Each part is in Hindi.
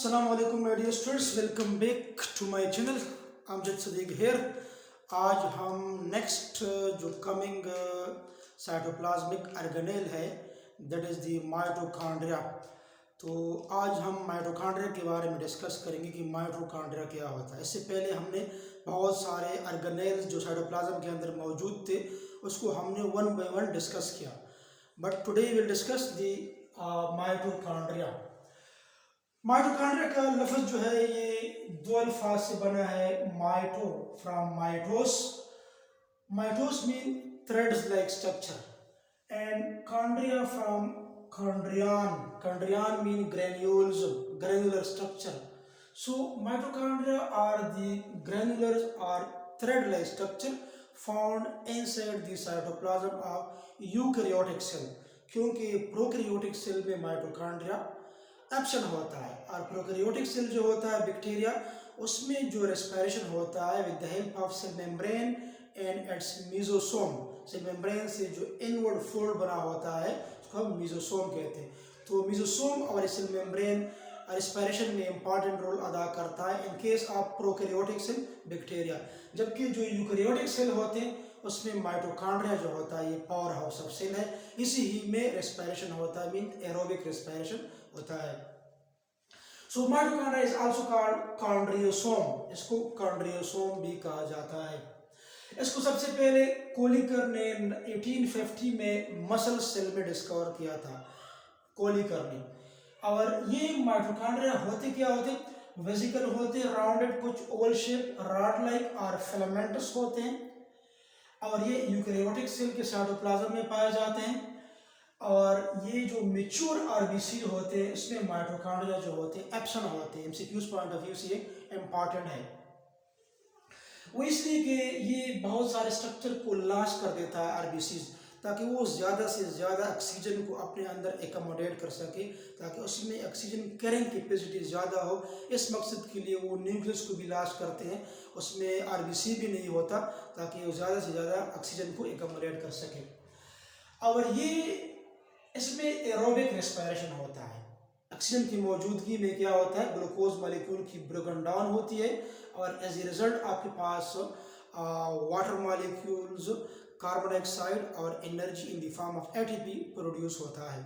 Assalamu alaikum my dear students, welcome back to my channel. Amjad Sadiq here. आज हम नेक्स्ट जो कमिंग साइटोप्लाज्मिक ऑर्गेनेल है दैट इज़ द माइटोकॉन्ड्रिया। तो आज हम माइटोकॉन्ड्रिया के बारे में डिस्कस करेंगे कि माइटोकॉन्ड्रिया क्या होता है। इससे पहले हमने बहुत सारे ऑर्गेनेल्स जो साइटोप्लाज्म के अंदर मौजूद थे उसको हमने वन बाय वन डिस्कस किया, but today will discuss the mitochondria. Mitochondria का लफ्ज़ जो है ये दो अल्फाज से बना है, mito from mitos, mitos mean threads like structure, and chondria from chondrion, chondrion mean granules, granular structure. So mitochondria are the granular or thread like structure found inside the cytoplasm of eukaryotic cell, क्योंकि प्रोकैरियोटिक सेल में माइटोकॉन्ड्रिया एब्सेंट होता है और प्रोकैरियोटिक सेल जो होता है बैक्टीरिया उसमें जो रेस्पिरेशन होता है with the help of cell membrane and its mesosome. Cell membrane से जो इनवर्ड फोल्ड बना होता है उसको हम मीजोसोम कहते हैं। तो मीजोसोम और सेल मेम्ब्रेन रेस्पिरेशन में इंपॉर्टेंट रोल अदा करता है in case of prokaryotic cell bacteria, जबकि जो यूकैरियोटिक सेल होते हैं उसमें माइटोकॉन्ड्रिया जो होता है ये पावर हाउस ऑफ सेल है, इसी ही में रेस्पिरेशन होता है, मीन एरोबिक रेस्पिरेशन होता है। So mitochondria is also called chondriosome, इसको कॉन्ड्रियोसोम भी कहा जाता है। इसको सबसे पहले कोलिकर ने 1850 में मसल सेल में डिस्कवर किया था, कोलिकर ने। और ये माइटोकॉन्ड्रिया होते क्या होते, वेसिकल होते, राउंडेड, कुछ ओवल शेप, रॉड लाइक और फिलामेंटस होते हैं, और ये यूकैरियोटिक सेल के साइटोप्लाज्म में पाए जाते हैं। और ये जो मैच्योर आरबीसी होते हैं इसमें माइटोकॉन्ड्रिया जो होते हैं एब्सेंट होते हैं। एमसीक्यूज पॉइंट ऑफ व्यू से ये इंपॉर्टेंट है, वो इसलिए कि ये बहुत सारे स्ट्रक्चर को लॉस कर देता है आरबीसीज, ताकि वो ज़्यादा से ज़्यादा ऑक्सीजन को अपने अंदर एकोमोडेट कर सके, ताकि उसमें ऑक्सीजन कैरिंग कैपेसिटी ज़्यादा हो। इस मकसद के लिए वो न्यूक्लियस को भी लॉस करते हैं, उसमें आरबीसी भी नहीं होता, ताकि वो ज़्यादा से ज़्यादा ऑक्सीजन को एकोमोडेट कर सके। और ये इसमें एरोबिक रेस्पिरेशन होता है। ऑक्सीजन की मौजूदगी में क्या होता है, ग्लूकोज मॉलिक्यूल की ब्रेकन डाउन होती है और एज ए रिजल्ट आपके पास वाटर मॉलिक्यूल्स, कार्बन डाइऑक्साइड और energy in the form of ATP produce होता है।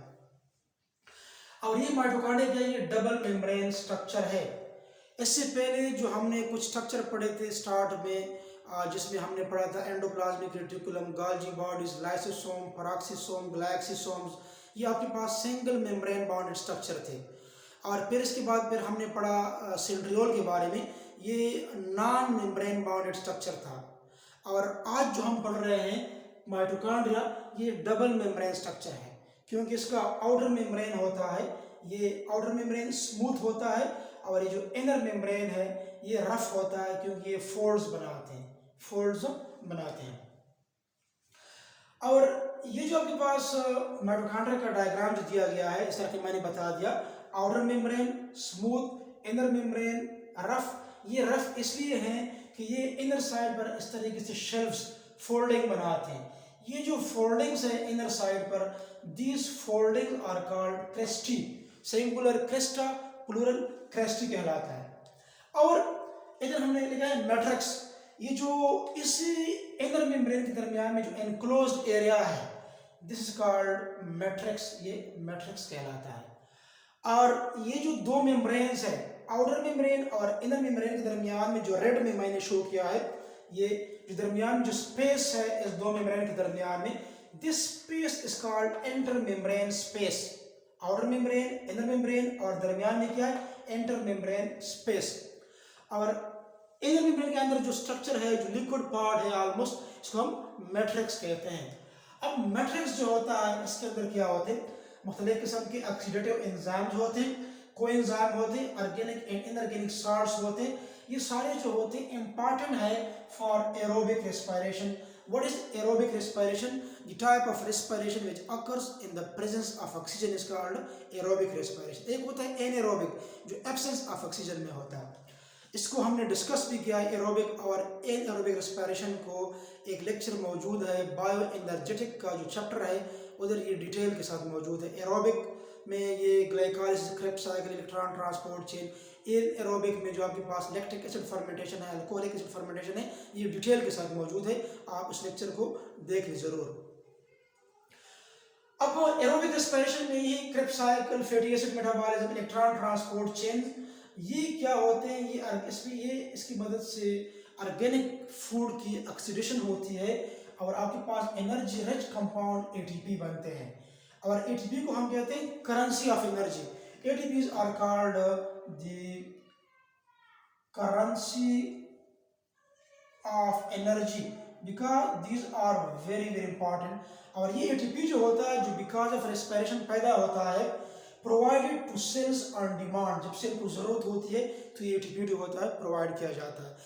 और ये माइटोकॉन्ड्रिया का ये डबल मेम्ब्रेन स्ट्रक्चर है। इससे पहले जो हमने कुछ स्ट्रक्चर पढ़े थे स्टार्ट में, जिसमें हमने पढ़ा था endoplasmic reticulum, Golgi bodies, lysosome, peroxisome, glyoxysomes, ये आपके पास सिंगल मेम्ब्रेन बाउंडेड स्ट्रक्चर थे। और फिर इसके बाद फिर हमने पढ़ा सेंट्रियोल के बारे में, ये नॉन मेम्ब्रेन बाउंडेड स्ट्रक्चर था। और आज जो हम पढ़ रहे हैं माइटोकॉन्ड्रिया, ये डबल मेम्ब्रेन स्ट्रक्चर है, क्योंकि इसका आउटर मेम्ब्रेन होता है, ये आउटर मेम्ब्रेन स्मूथ होता है, और ये जो इनर मेम्ब्रेन है ये रफ होता है, क्योंकि ये फोल्ड्स बनाते हैं, फोल्ड्स बनाते हैं। और ये जो आपके पास माइटोकॉन्ड्रिया का डायग्राम जो दिया गया है, इस तरह के मैंने बता दिया, outer membrane smooth, inner membrane rough. ये रफ इसलिए हैं कि ये इनर साइड पर इस तरीके से शेल्व्स फोल्डिंग बनाते हैं। ये जो फोल्डिंग्स है इनर साइड पर, these folding are called cristae, singular crista, plural cristae कहलाता है। और इधर हमने लिखा है मैट्रिक्स, ये जो इसी इनर मेम्ब्रेन के दरमियान में जो एनक्लोज्ड एरिया है दिस इज कॉल्ड मैट्रिक्स, ये मैट्रिक्स कहलाता है। और ये जो दो मेम्ब्रेन्स है, आउटर मेम्ब्रेन और इनर मेम्ब्रेन के दरमियान में जो रेड में मैंने शो किया है, ये जो दरमियान जो स्पेस है इस दो मेम्ब्रेन के दरमियान में, this space is called inter membrane space. Outer membrane, inner membrane और दरमियान में क्या है, इंटर मेम्ब्रेन स्पेस। और इनर मेम्ब्रेन के अंदर जो स्ट्रक्चर है, जो लिक्विड पार्ट है ऑलमोस्ट, इसको हम मैट्रिक्स कहते हैं। अब मैट्रिक्स जो होता है इसके अंदर क्या होते हैं, मुख्तलिफ किस्म के ऑक्सीडेटिव एंजाइम्स होते हैं, कोएंजाइम होते हैं, ऑर्गेनिक एंड इनऑर्गेनिक सॉल्ट्स होते हैं। ये सारे जो होते हैं इंपॉर्टेंट है for aerobic respiration. What is aerobic respiration? The type of respiration which occurs in the presence of oxygen is called aerobic respiration. एक होता है एनएरोबिक, जो एब्सेंस ऑफ ऑक्सीजन में होता है, इसको हमने डिस्कस भी किया है। एरोबिक और एनएरोबिक रेस्पिरेशन को एक लेक्चर मौजूद है, बायो एनर्जेटिक का जो चैप्टर है उधर ये डिटेल के साथ मौजूद है। एरोबिक में ये glycolysis, Krebs cycle, electron transport chain, aerobic में जो आपके पास लैक्टिक एसिड फर्मेंटेशन है, अल्कोहलिक एसिड फर्मेंटेशन है, ये डिटेल के साथ मौजूद है। आप इस लेक्चर को देख लें ज़रूर। अब एरोबिक रेस्पिरेशन में ही Krebs cycle, fatty acid metabolism, electron transport chain, ये क्या होते हैं? ये इसकी मदद से ऑर्गेनिक फूड की ऑक्सीडेशन होती है और आपके पास एनर्जी रिच कंपाउंड एटीपी बनते हैं। और एटीपी को हम कहते हैं currency of energy. ATPs are called the currency of energy because these are very very important. और ये एटीपी जो होता है, जो बिकॉज ऑफ रेस्पिरेशन पैदा होता है, provided to cells on demand. जब सेल को जरूरत होती है तो ये एटीपी जो होता है प्रोवाइड किया जाता है।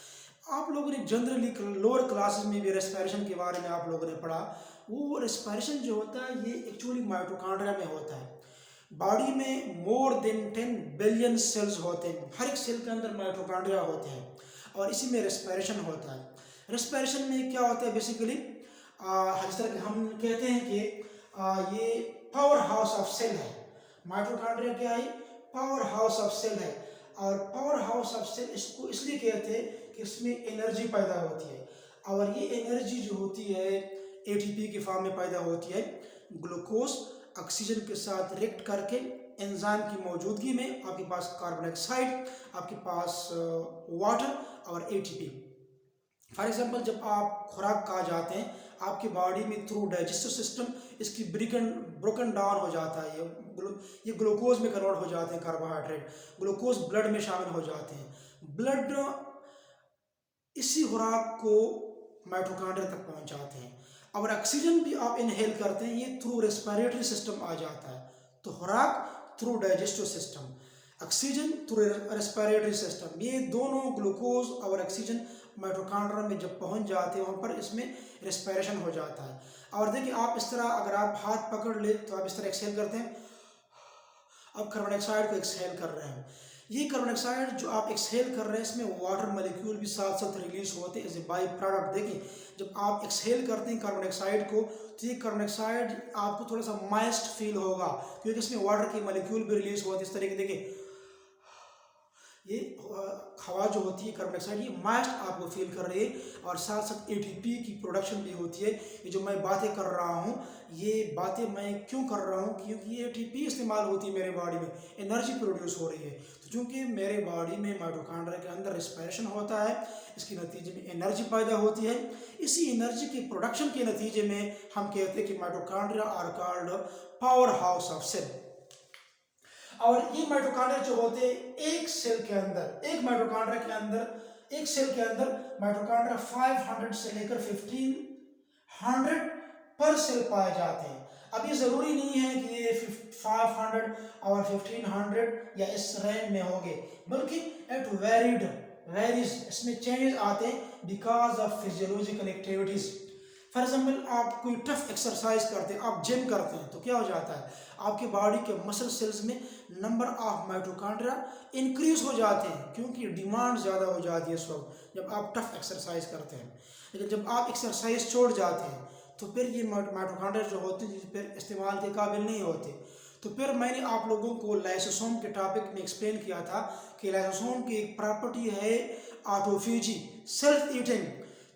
आप लोगों ने जनरली लोअर क्लासेस में भी रेस्पिरेशन के बारे में आप लोगों ने पढ़ा। वो रेस्पिरेशन जो होता है ये एक्चुअली माइटोकॉन्ड्रिया में होता है। बॉडी में मोर देन 10 बिलियन सेल्स होते हैं, हर एक सेल के अंदर माइटोकॉन्ड्रिया होते हैं और इसी में रेस्पिरेशन होता है। रेस्पिरेशन में क्या होता है बेसिकली, जिस तरह हम कहते हैं कि ये पावर हाउस ऑफ सेल है। माइटोकॉन्ड्रिया क्या है? पावर हाउस ऑफ सेल है। और पावर हाउस ऑफ सेल इसको इसलिए कहते हैं कि इसमें एनर्जी पैदा होती है और ये एनर्जी जो होती है एटीपी के फॉर्म में पैदा होती है। ग्लूकोज ऑक्सीजन के साथ रिएक्ट करके एंजाइम की मौजूदगी में आपके पास कार्बन डाइऑक्साइड, आपके पास वाटर और एटीपी। फॉर एग्जांपल जब आप खुराक खा जाते हैं, आपकी बॉडी में थ्रू डाइजेस्टिव सिस्टम इसकी ब्रोकन डाउन हो जाता है, ये ग्लूकोज में कन्वर्ट हो जाते हैं, कार्बोहाइड्रेट ग्लूकोज ब्लड में शामिल हो जाते हैं। ब्लड इसी खुराक को माइटोकॉन्ड्रिया तक पहुंचाते हैं। और ऑक्सीजन भी आप इनहेल करते हैं, ये थ्रू रेस्पिरेटरी सिस्टम आ जाता है। तो खुराक through digestive system, oxygen through respiratory system, ये दोनों ग्लूकोज और ऑक्सीजन माइटोकॉन्ड्रिया में जब पहुंच जाते हैं वहाँ पर इसमें रेस्पिरेशन हो जाता है। और देखिए आप इस तरह अगर आप हाथ पकड़ ले तो आप इस तरह एक्सहेल करते हैं, अब कार्बन डाइऑक्साइड को एक्सहेल कर रहे हैं। ये कार्बन डाइऑक्साइड जो आप एक्सहेल कर रहे हैं इसमें वाटर मॉलिक्यूल भी साथ साथ रिलीज होते हैं एज ए बाई प्रोडक्ट। देखिए जब आप एक्सहेल करते हैं कार्बन डाइऑक्साइड को तो ये कार्बन डाइऑक्साइड आपको थोड़ा सा मॉइस्ट फील होगा क्योंकि इसमें वाटर के मॉलिक्यूल भी रिलीज होते हैं। इस तरीके देखिए ये हवा जो होती है कार्बन डाइऑक्साइड ये मॉइस्ट आपको फील कर रही है और साथ साथ एटीपी की प्रोडक्शन भी होती है। ये जो मैं बातें कर रहा हूँ ये बातें मैं क्यों कर रहा हूँ, क्योंकि ये एटीपी इस्तेमाल होती है मेरे बॉडी में, एनर्जी प्रोड्यूस हो रही है। तो चूँकि मेरे बॉडी में माइटोकॉन्ड्रिया के अंदर रेस्पिरेशन होता है, इसके नतीजे में एनर्जी पैदा होती है। इसी एनर्जी के प्रोडक्शन के नतीजे में हम कहते हैं कि mitochondria are called power house of cell. और ये माइटोकॉन्ड्रिया जो होते हैं एक सेल के अंदर, एक माइटोकॉन्ड्रिया के अंदर, एक सेल के अंदर माइटोकॉन्ड्रिया 500 से लेकर 1500 पर सेल पाए जाते हैं। अब ये जरूरी नहीं है कि ये 500 और 1500 या इस रेंज में होंगे, बल्कि इट वेरीज, इसमें चेंजेस आते हैं because of physiological activities. For example आप कोई टफ एक्सरसाइज करते हैं, आप जिम करते हैं तो क्या हो जाता है आपके बॉडी के मसल सेल्स में नंबर ऑफ माइटोकॉन्ड्रिया इंक्रीज हो जाते हैं क्योंकि डिमांड ज़्यादा हो जाती है इस वक्त जब आप टफ एक्सरसाइज करते हैं। लेकिन जब आप एक्सरसाइज छोड़ जाते हैं तो फिर ये माइटोकॉन्ड्रिया जो होते हैं फिर इस्तेमाल के काबिल नहीं होते। तो फिर मैंने आप लोगों को लाइसोसोम के टॉपिक में एक्सप्लेन किया था कि लाइसोसोम की एक प्रॉपर्टी है ऑटोफेजी, सेल्फ ईटिंग।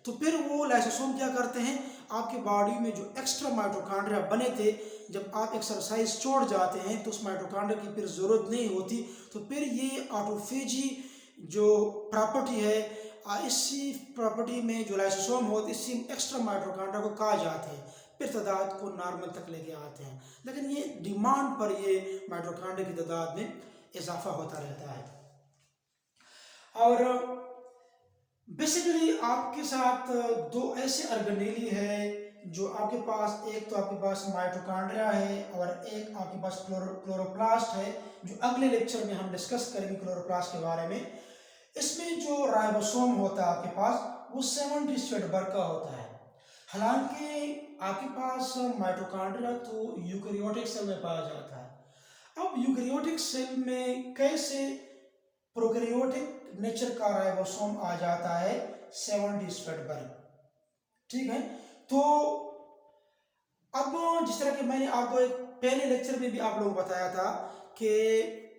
तो फिर वो लाइसोसोम क्या करते हैं, आपके बॉडी में जो एक्स्ट्रा माइटोकॉन्ड्रिया बने थे जब आप एक्सरसाइज छोड़ जाते हैं तो उस माइटोकॉन्ड्रिया की फिर ज़रूरत नहीं होती। तो फिर ये ऑटोफेजी जो प्रॉपर्टी है, इसी प्रॉपर्टी में जो लाइसोसोम होते इसी एक्स्ट्रा माइटोकॉन्ड्रिया को कहा जाते हैं, फिर तादाद को नॉर्मल तक लेके आते हैं। लेकिन ये डिमांड पर ये माइटोकॉन्ड्रिया की तादाद में इजाफा होता रहता है। और बेसिकली आपके साथ दो ऐसे ऑर्गेनेली है जो आपके पास, एक तो आपके पास माइटोकॉन्ड्रिया है और एक आपके पास क्लोरोप्लास्ट है, जो अगले लेक्चर में हम डिस्कस करेंगे क्लोरोप्लास्ट के बारे में। इसमें जो राइबोसोम होता है आपके पास वो 70 स्ट्रैंड का होता है। हालांकि आपके पास माइटोकॉन्ड्रिया तो यूकेरियोटिक सेल में पाया जाता है। अब यूकेरियोटिक सेल में कैसे प्रोकैरियोटिक नेचर का राइबोसोम आ जाता है 70 स्ट्रैंड पर, ठीक है। तो अब जिस तरह कि मैंने आपको एक पहले लेक्चर में भी आप लोगों को बताया था कि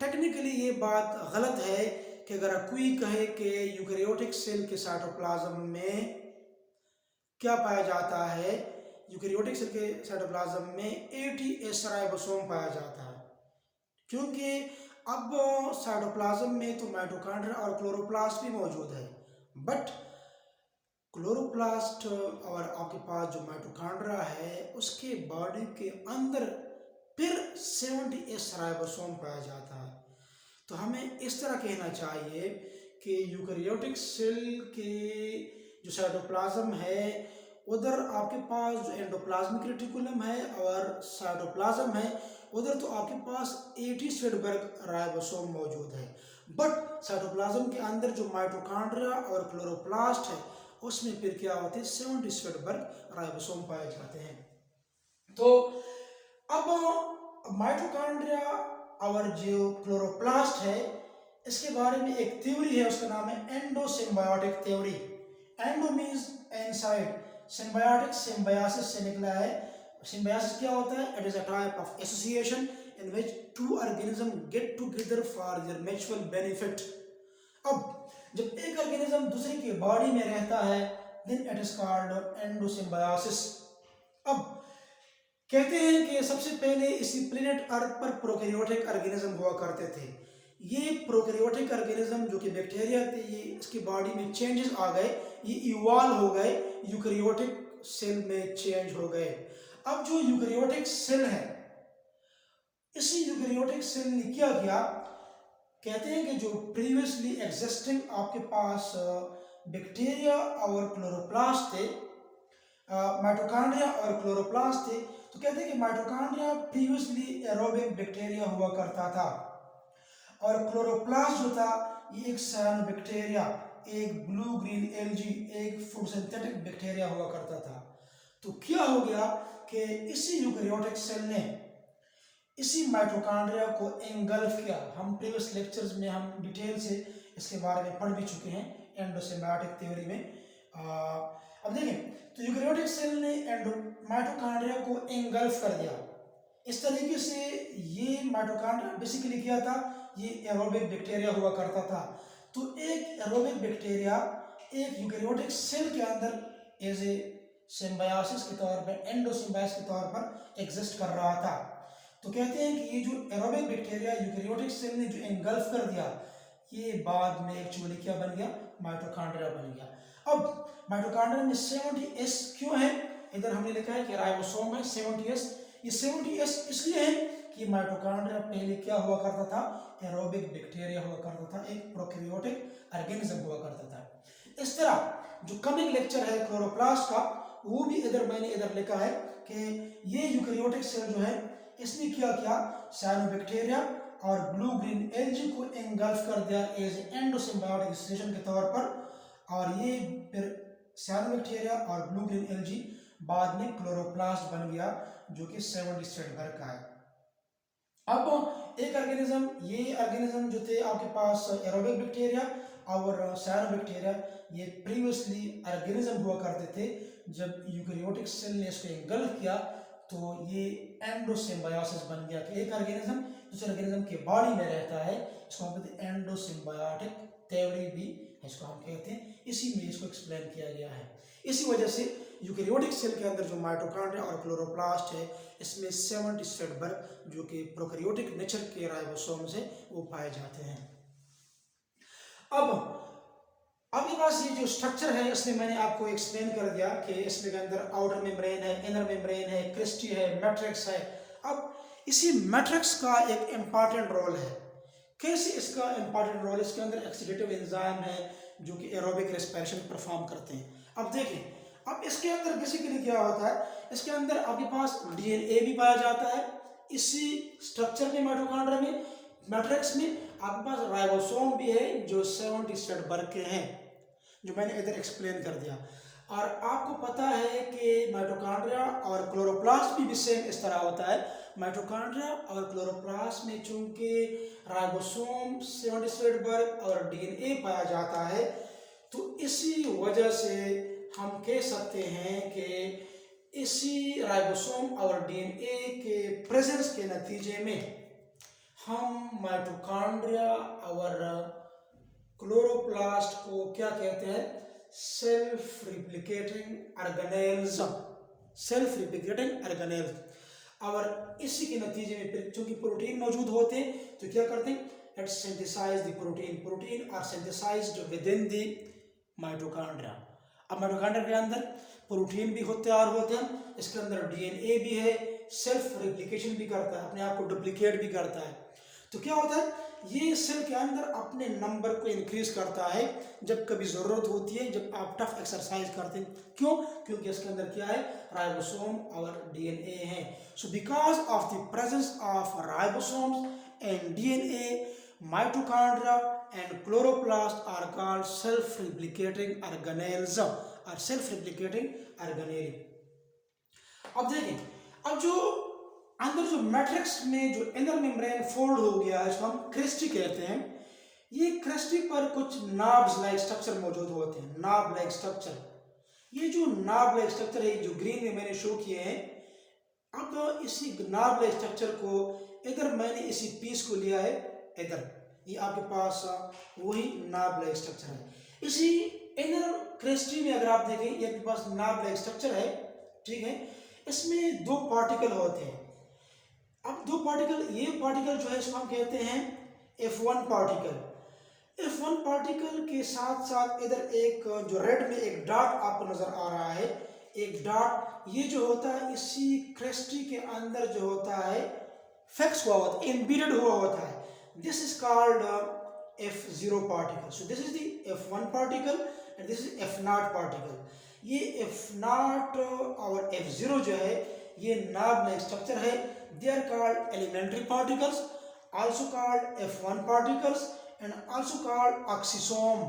टेक्निकली ये बात गलत है कि अगर कोई कहे कि यूकेरियोटिक सेल के साइटोप्लाज्म में क्या पाया जाता है, यूकेरियोटिक सेल के साइटोप्लाज्म में ATS राइबोसोम पाया जाता है, क्योंकि अब साइटोप्लाज्म में तो माइटोकॉन्ड्रिया और क्लोरोप्लास्ट भी मौजूद है, बट क्लोरोप्लास्ट और आपके पास जो माइटोकॉन्ड्रिया है उसके बॉडी के अंदर फिर 70S राइबोसोम पाया जाता है। तो हमें इस तरह कहना चाहिए कि यूकेरियोटिक सेल के जो साइटोप्लाज्म है उधर आपके पास जो एंडोप्लाज्मिक रेटिकुलम है और साइटोप्लाज्म है उधर तो आपके पास 80 स्वेडबर्ग राइबोसोम मौजूद है, बट साइटोप्लाज्म के अंदर जो माइटोकॉन्ड्रिया और क्लोरोप्लास्ट है उसमें फिर क्या होते हैं 70 स्वेडबर्ग राइबोसोम पाए जाते हैं। तो अब माइटोकॉन्ड्रिया और जो क्लोरोप्लास्ट है इसके बारे में एक थ्योरी है, उसका नाम है endosymbiotic theory. Endo means inside, symbiotic symbiosis से निकला है। सिम्बायोसिस क्या होता है? It is a type of association in which two organism get together for their mutual benefit. अब जब एक ऑर्गेनिज्म दूसरे की बॉडी में रहता है देन इट इज कॉल्ड एंडोसिम्बायोसिस। अब कहते हैं कि सबसे पहले इसी प्लेनेट अर्थ पर प्रोकैरियोटिक ऑर्गेनिज्म हुआ करते थे। ये प्रोकैरियोटिक ऑर्गेनिज्म जो कि बैक्टीरिया थे ये इसकी बॉडी में चेंजेस आ गए, ये इवॉल्व हो गए, यूकेरियोटिक सेल में चेंज हो गए। अब जो यूकेरियोटिक सेल है इसी यूकेरियोटिक सेल ने क्या किया, कहते हैं कि जो प्रीवियसली एग्जिस्टिंग आपके पास बैक्टीरिया और क्लोरोप्लास्ट थे, माइटोकॉन्ड्रिया और क्लोरोप्लास्ट थे, तो कहते हैं कि माइटोकॉन्ड्रिया प्रीवियसली एरोबिक बैक्टीरिया हुआ करता था और क्लोरोप्लास्ट जो था ये एक साइनोबैक्टीरिया, एक ब्लू ग्रीन एल्गी, एक फोटोसिंथेटिक बैक्टीरिया हुआ करता था। तो क्या हो गया कि इसी यूकेरियोटिक सेल ने इसी माइटोकॉन्ड्रिया को एंगल्फ किया। हम प्रीवियस लेक्चर्स में हम डिटेल से इसके बारे में पढ़ भी चुके हैं एंडोसिम्बायोटिक थ्योरी में। अब देखें तो यूकेरियोटिक सेल ने माइटोकॉन्ड्रिया को एंगल्फ कर दिया। इस तरीके से ये माइटोकॉन्ड्रिया बेसिकली क्या था, ये एरोबिक बैक्टीरिया हुआ करता था। तो एक एरोबिक बैक्टीरिया एक यूकेरियोटिक सेल के अंदर एज ए सिम्बायोसिस के तौर पर, एंडोसिम्बायोसिस के तौर पर एग्जिस्ट कर रहा था। तो कहते हैं कि ये जो एरोबिक बैक्टीरिया यूकेरियोटिक सेल ने जो एंगल्फ कर दिया ये बाद में एक्चुअली क्या बन गया, माइटोकॉन्ड्रिया बन गया। अब माइटोकॉन्ड्रिया में 70S क्यों है? इधर हमने लिखा है कि राइबोसोम है 70S। ये 70S इसलिए है कि माइटोकॉन्ड्रिया पहले क्या हुआ करता था, एरोबिक बैक्टीरिया हुआ करता था, एक प्रोकैरियोटिक ऑर्गेनिज्म हुआ करता था। इस तरह जो कमिंग लेक्चर है क्लोरोप्लास्ट का वो भी इधर मैंने इधर लिखा है कि ये यूकेरियोटिक सेल जो है इसने क्या किया, साइनोबैक्टीरिया और ब्लू ग्रीन एल्गी को एंगल्फ कर दिया एज एंडोसिम्बायोटिक सिचुएशन के तौर पर, और ये फिर साइनोबैक्टीरिया और ब्लू ग्रीन एल्गी बाद में क्लोरोप्लास्ट बन गया जो कि 70 स्वेडबर्ग का है। अब एक ऑर्गेनिज्म, ये ऑर्गेनिज्म जो थे आपके पास एरोबिक बैक्टीरिया और साइनोबैक्टीरिया, ये प्रीवियसली ऑर्गेनिज्म हुआ करते थे। जब यूकेरियोटिक सेल ने इसको एंगल्फ किया तो ये एंडोसिम्बायोसिस बन गया कि एक ऑर्गेनिज्म दूसरे ऑर्गेनिज्म के बॉडी में रहता है। इसको हम कहते हैं एंडोसिम्बायोटिक थ्योरी भी इसको हम कहते हैं, इसी में इसको एक्सप्लेन किया गया है। इसी वजह से यूकेरियोटिक सेल के अंदर जो माइटोकॉन्ड्रिया और क्लोरोप्लास्ट है इसमें 70 स्वेडबर्ग जो कि प्रोकैरियोटिक नेचर के राइबोसोम्स है वो पाए जाते हैं। अब आपके पास ये जो स्ट्रक्चर है इसमें मैंने आपको एक्सप्लेन कर दिया कि इसमें के अंदर आउटर मेम्ब्रेन है, इनर मेम्ब्रेन है, क्रिस्टी है, मैट्रिक्स है। अब इसी मैट्रिक्स का एक इम्पॉर्टेंट रोल है। कैसे इसका इम्पॉर्टेंट रोल? इसके अंदर ऑक्सीडेटिव एंजाइम है जो कि एरोबिक रेस्पिरेशन परफॉर्म करते हैं। अब देखें, अब इसके अंदर बेसिकली क्या होता है, इसके अंदर आपके पास DNA भी पाया जाता है इसी स्ट्रक्चर में, माइटोकॉन्ड्रिया में, मैट्रिक्स में आपके पास राइबोसोम भी है जो 70 स्वेडबर्ग के हैं जो मैंने इधर एक्सप्लेन कर दिया। और आपको पता है कि माइटोकॉन्ड्रिया और क्लोरोप्लास्ट भी सेम इस तरह होता है। माइटोकॉन्ड्रिया और क्लोरोप्लास्ट में चूंकि राइबोसोम 70 स्वेडबर्ग और DNA पाया जाता है तो इसी वजह से हम कह सकते हैं कि इसी राइबोसोम और डीएनए के प्रेजेंस के नतीजे में हम माइटोकॉन्ड्रिया और क्लोरोप्लास्ट को क्या कहते हैं, self replicating organelles, self replicating organelles. और इसी के नतीजे में फिर चूंकि प्रोटीन मौजूद होते हैं तो क्या करते हैं, it synthesize the protein, protein are synthesized within the mitochondria. अब माइटोकॉन्ड्रिया के अंदर प्रोटीन भी तैयार होते हैं, इसके अंदर डीएनए भी है, सेल्फ रिप्लिकेशन भी करता है, अपने आप को डुप्लीकेट भी करता है। तो क्या होता है, ये सेल के अंदर अपने नंबर को इंक्रीज करता है जब कभी जरूरत होती है, जब आप टफ एक्सरसाइज करते हैं। क्यों? क्योंकि इसके अंदर क्या है, राइबोसोम और डीएनए है। So because of the presence of ribosomes and DNA, mitochondria and chloroplast are called self-replicating organelles or self-replicating organelle। अब देखें, अब जो अंदर जो मैट्रिक्स में जो इनर मेम्ब्रेन फोल्ड हो गया है, इसको हम क्रेस्टी कहते हैं। ये क्रेस्टी पर कुछ नाब्स लाइक स्ट्रक्चर मौजूद होते हैं, नाब लाइक स्ट्रक्चर। ये जो नाब लाइक स्ट्रक्चर है, जो ग्रीन में मैंने शो किए हैं, अब इसी नाब लाइक स्ट्रक्चर को इधर मैंने इसी पीस को लिया है, इधर ये आपके पास वही नाब लाइक स्ट्रक्चर है। इसी इनर क्रेस्टी में अगर आप देखें, ये आपके पास नाब लाइक स्ट्रक्चर है, ठीक है। इसमें दो पार्टिकल होते हैं। अब दो पार्टिकल, ये पार्टिकल जो है इसको हम कहते हैं F1 पार्टिकल। F1 पार्टिकल के साथ साथ इधर एक जो रेड में एक डॉट आपको नजर आ रहा है, एक डॉट, ये जो होता है इसी क्रेस्टी के अंदर जो होता है फिक्स हुआ होता है, एम्बेडेड हुआ होता है। This is called F0 particle. So this is the F1 particle and this is F0 particle. ये F0 और F0 जो है ये नाब लाइक स्ट्रक्चर है। They are called elementary particles, also called F1 particles and also called oxisome।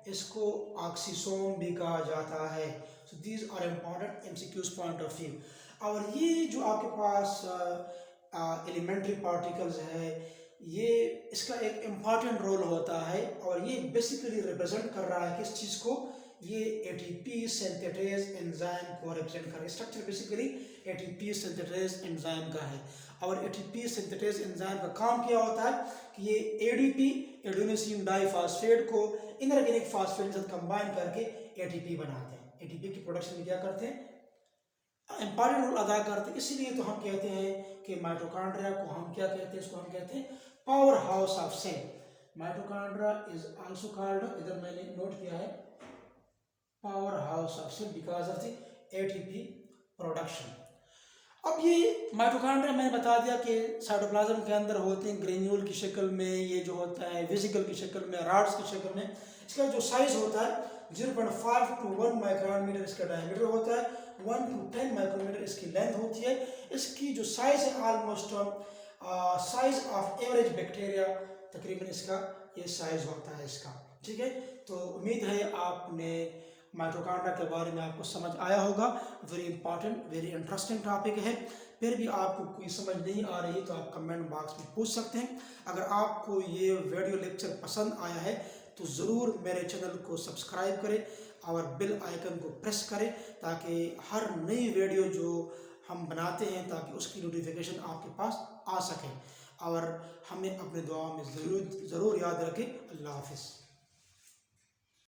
इसको oxisome भी कहा जाता है। So these are important MCQs point of view। और ये जो आपके पास elementary particles है, ये इसका एक important रोल होता है और ये बेसिकली रिप्रेजेंट कर रहा है किस चीज़ को, ये एटीपी सिंथेटेज एंजाइम को रिप्रेजेंट कर रहा है। Structure basically ATP synthetase enzyme का है और एटीपी सिंथेटेज एंजाइम का काम क्या होता है कि ये एडीपी, एडेनोसिन डाइफॉस्फेट को इनऑर्गेनिक फास्फेट के साथ कंबाइन करके एटीपी बनाते हैं। एटीपी की प्रोडक्शन में क्या करते हैं, इंपॉर्टेंट रोल अदा करते हैं। इसीलिए तो हम कहते हैं कि माइटोकॉन्ड्रिया को हम क्या कहते हैं, इसको हम कहते हैं power house of cell. Mitochondria is also called, इधर मैंने नोट किया है, power house of cell because of the ATP production. अब ये माइटोकॉन्ड्रिया मैंने बता दिया कि साइटोप्लाज्म के अंदर होते हैं ग्रेन्यूल की शक्ल में, ये जो होता है वेसिकल की शक्ल में, रॉड्स की शक्ल में। इसका जो साइज होता है 0.5 to 1 माइक्रोमीटर इसका डायमीटर होता है, 1 to 10 माइक्रोमीटर इसकी लेंथ होती है। इसकी जो साइज है almost size of average bacteria, तकरीबन इसका ये साइज होता है इसका, ठीक है। तो उम्मीद है आपने माइटोकॉन्ड्रिया के बारे में आपको समझ आया होगा। Very important, very interesting topic है। फिर भी आपको कोई समझ नहीं आ रही तो आप कमेंट बॉक्स में पूछ सकते हैं। अगर आपको ये वीडियो लेक्चर पसंद आया है तो ज़रूर मेरे चैनल को सब्सक्राइब करें और बेल आइकन को प्रेस करें ताकि हर नई वीडियो जो हम बनाते हैं ताकि उसकी नोटिफिकेशन आपके पास आ सके। और हमें अपने दुआ में ज़रूर याद रखें। अल्लाह हाफिज़।